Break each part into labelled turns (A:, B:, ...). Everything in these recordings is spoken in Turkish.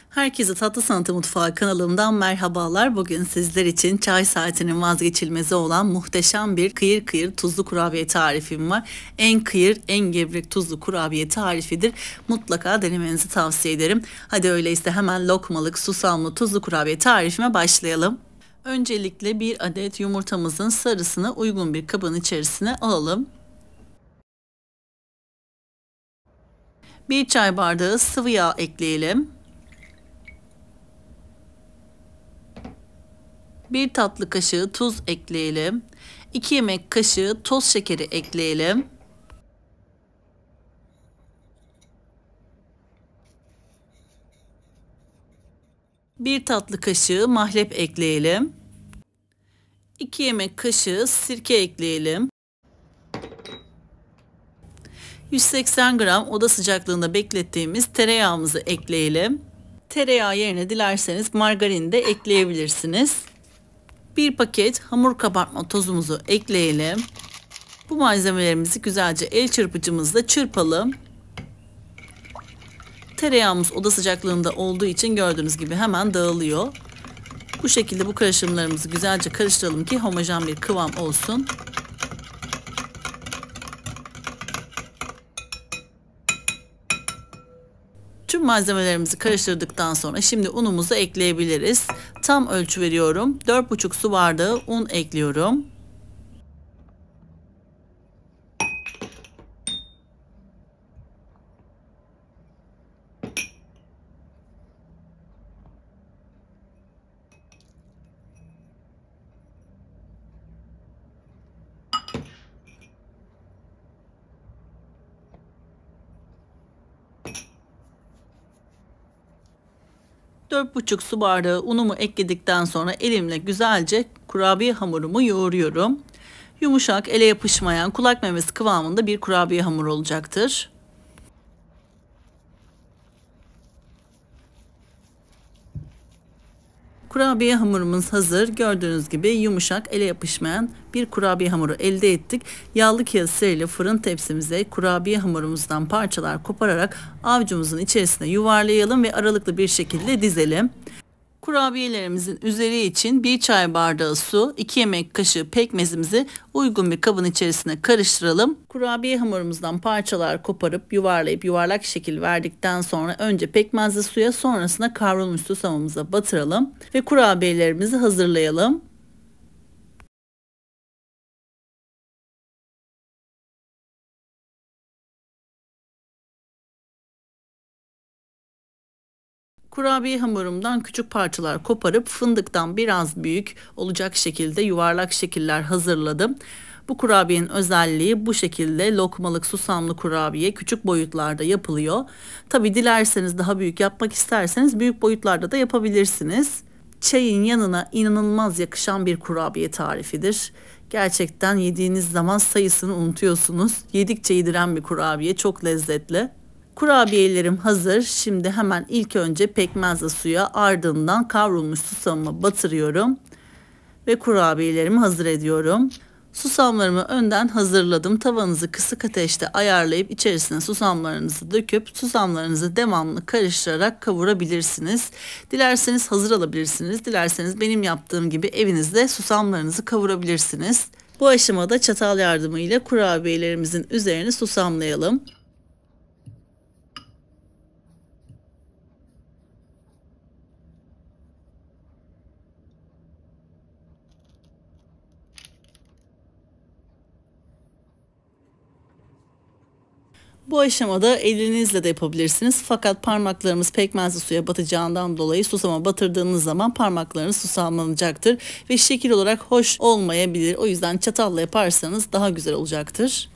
A: Herkese Tatlı Sanatı Mutfağı kanalımdan merhabalar. Bugün sizler için çay saatinin vazgeçilmezi olan muhteşem bir kıyır kıyır tuzlu kurabiye tarifim var. En kıyır, en gevrek tuzlu kurabiye tarifidir. Mutlaka denemenizi tavsiye ederim. Hadi öyleyse hemen lokmalık, susamlı tuzlu kurabiye tarifime başlayalım. Öncelikle bir adet yumurtamızın sarısını uygun bir kabın içerisine alalım. 1 çay bardağı sıvı yağ ekleyelim. 1 tatlı kaşığı tuz ekleyelim. 2 yemek kaşığı toz şekeri ekleyelim. Bir tatlı kaşığı mahlep ekleyelim. 2 yemek kaşığı sirke ekleyelim. 180 gram oda sıcaklığında beklettiğimiz tereyağımızı ekleyelim. Tereyağı yerine dilerseniz margarin de ekleyebilirsiniz. 1 paket hamur kabartma tozumuzu ekleyelim. Bu malzemelerimizi güzelce el çırpıcımızla çırpalım. Tereyağımız oda sıcaklığında olduğu için gördüğünüz gibi hemen dağılıyor. Bu şekilde bu karışımlarımızı güzelce karıştıralım ki homojen bir kıvam olsun. Tüm malzemelerimizi karıştırdıktan sonra şimdi unumuzu ekleyebiliriz. Tam ölçü veriyorum. 4,5 su bardağı un ekliyorum. Dört buçuk su bardağı unumu ekledikten sonra elimle güzelce kurabiye hamurumu yoğuruyorum. Yumuşak, ele yapışmayan, kulak memesi kıvamında bir kurabiye hamuru olacaktır. Kurabiye hamurumuz hazır. Gördüğünüz gibi yumuşak, ele yapışmayan bir kurabiye hamuru elde ettik. Yağlı kağıt seriyle fırın tepsimize kurabiye hamurumuzdan parçalar kopararak avucumuzun içerisine yuvarlayalım ve aralıklı bir şekilde dizelim. Kurabiyelerimizin üzeri için 1 çay bardağı su, 2 yemek kaşığı pekmezimizi uygun bir kabın içerisine karıştıralım. Kurabiye hamurumuzdan parçalar koparıp yuvarlayıp yuvarlak şekil verdikten sonra önce pekmezli suya, sonrasında kavrulmuş susamımıza batıralım ve kurabiyelerimizi hazırlayalım. Kurabiye hamurumdan küçük parçalar koparıp fındıktan biraz büyük olacak şekilde yuvarlak şekiller hazırladım. Bu kurabiyenin özelliği bu şekilde lokmalık susamlı kurabiye küçük boyutlarda yapılıyor. Tabi dilerseniz daha büyük yapmak isterseniz büyük boyutlarda da yapabilirsiniz. Çayın yanına inanılmaz yakışan bir kurabiye tarifidir. Gerçekten yediğiniz zaman sayısını unutuyorsunuz. Yedikçe yediren bir kurabiye, çok lezzetli. Kurabiyelerim hazır. Şimdi hemen ilk önce pekmezli suya, ardından kavrulmuş susamımı batırıyorum ve kurabiyelerimi hazır ediyorum. Susamlarımı önden hazırladım. Tavanızı kısık ateşte ayarlayıp içerisine susamlarınızı döküp susamlarınızı devamlı karıştırarak kavurabilirsiniz. Dilerseniz hazır alabilirsiniz. Dilerseniz benim yaptığım gibi evinizde susamlarınızı kavurabilirsiniz. Bu aşamada çatal yardımıyla kurabiyelerimizin üzerini susamlayalım. Bu aşamada elinizle de yapabilirsiniz. Fakat parmaklarımız pekmezli suya batacağından dolayı susama batırdığınız zaman parmaklarınız susamlanacaktır ve şekil olarak hoş olmayabilir. O yüzden çatalla yaparsanız daha güzel olacaktır.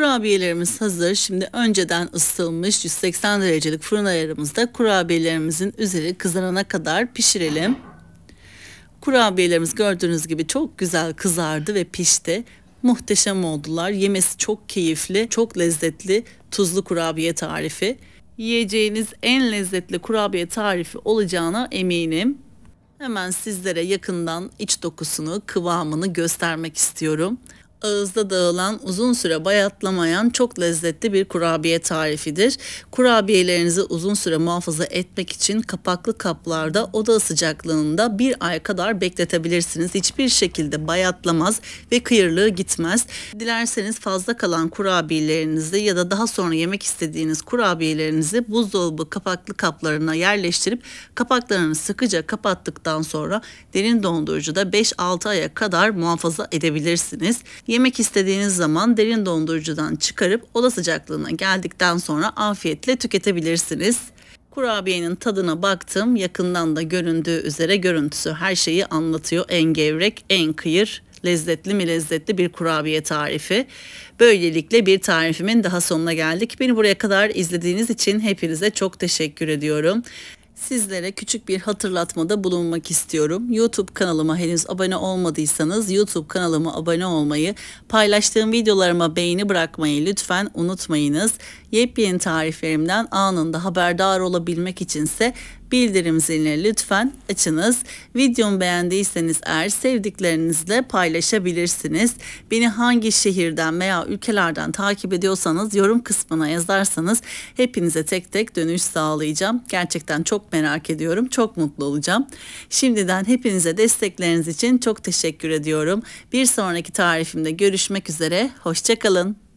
A: Kurabiyelerimiz hazır. Şimdi önceden ısıtılmış 180 derecelik fırın ayarımızda kurabiyelerimizin üzeri kızarana kadar pişirelim. Kurabiyelerimiz gördüğünüz gibi çok güzel kızardı ve pişti. Muhteşem oldular. Yemesi çok keyifli, çok lezzetli tuzlu kurabiye tarifi. Yiyeceğiniz en lezzetli kurabiye tarifi olacağına eminim. Hemen sizlere yakından iç dokusunu, kıvamını göstermek istiyorum. Ağızda dağılan, uzun süre bayatlamayan çok lezzetli bir kurabiye tarifidir. Kurabiyelerinizi uzun süre muhafaza etmek için kapaklı kaplarda oda sıcaklığında 1 ay kadar bekletebilirsiniz. Hiçbir şekilde bayatlamaz ve kıyırlığı gitmez. Dilerseniz fazla kalan kurabiyelerinizi ya da daha sonra yemek istediğiniz kurabiyelerinizi buzdolabı kapaklı kaplarına yerleştirip kapaklarını sıkıca kapattıktan sonra derin dondurucuda 5-6 aya kadar muhafaza edebilirsiniz. Yemek istediğiniz zaman derin dondurucudan çıkarıp oda sıcaklığına geldikten sonra afiyetle tüketebilirsiniz. Kurabiyenin tadına baktım. Yakından da göründüğü üzere görüntüsü her şeyi anlatıyor. En gevrek, en kıyır, lezzetli mi lezzetli bir kurabiye tarifi. Böylelikle bir tarifimin daha sonuna geldik. Beni buraya kadar izlediğiniz için hepinize çok teşekkür ediyorum. Sizlere küçük bir hatırlatmada bulunmak istiyorum. YouTube kanalıma henüz abone olmadıysanız YouTube kanalıma abone olmayı, paylaştığım videolarıma beğeni bırakmayı lütfen unutmayınız. Yepyeni tariflerimden anında haberdar olabilmek içinse bildirim zilini lütfen açınız. Videomu beğendiyseniz eğer sevdiklerinizle paylaşabilirsiniz. Beni hangi şehirden veya ülkelerden takip ediyorsanız yorum kısmına yazarsanız hepinize tek tek dönüş sağlayacağım. Gerçekten çok merak ediyorum. Çok mutlu olacağım. Şimdiden hepinize destekleriniz için çok teşekkür ediyorum. Bir sonraki tarifimde görüşmek üzere. Hoşça kalın.